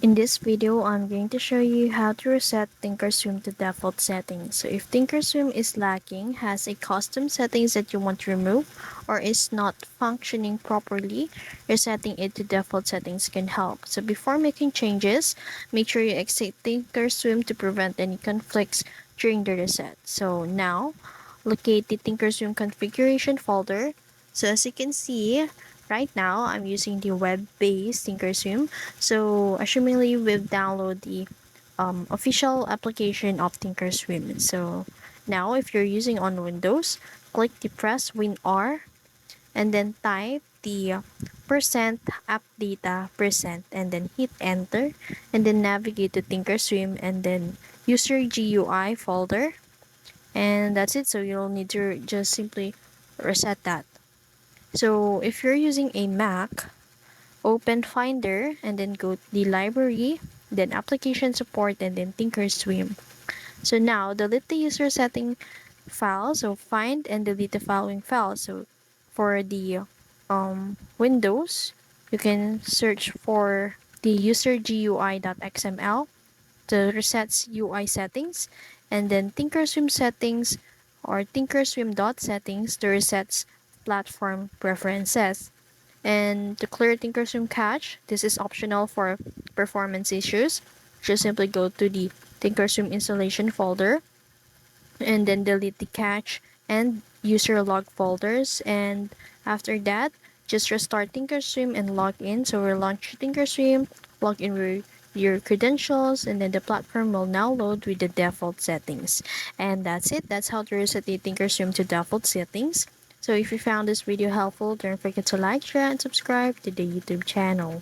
In this video, I'm going to show you how to reset ThinkorSwim to default settings. So if ThinkorSwim is lacking, has a custom settings that you want to remove, or is not functioning properly, resetting it to default settings can help. So before making changes, make sure you exit ThinkorSwim to prevent any conflicts during the reset. So now, locate the ThinkorSwim configuration folder. So as you can see, right now I'm using the web-based ThinkorSwim. So assumingly we've downloaded the official application of ThinkorSwim. So now if you're using on Windows, click the press WinR and then type the percent app data percent and then hit enter and then navigate to ThinkorSwim and then user GUI folder, and that's it. So you'll need to just simply reset that. So if you're using a Mac, open Finder and then go to the library, then application support and then ThinkorSwim. So now delete the user setting file. So find and delete the following files. So for the Windows, you can search for the user GUI.xml to reset UI settings, and then ThinkorSwim settings or ThinkorSwim.settings to resets platform preferences. And to clear ThinkorSwim cache, this is optional for performance issues. Just simply go to the ThinkorSwim installation folder and then delete the cache and user log folders. And after that, just restart ThinkorSwim and log in. So we'll launch ThinkorSwim, log in with your credentials, and then the platform will now load with the default settings. And that's it. That's how to reset the ThinkorSwim to default settings. So if you found this video helpful, don't forget to like, share, and subscribe to the YouTube channel.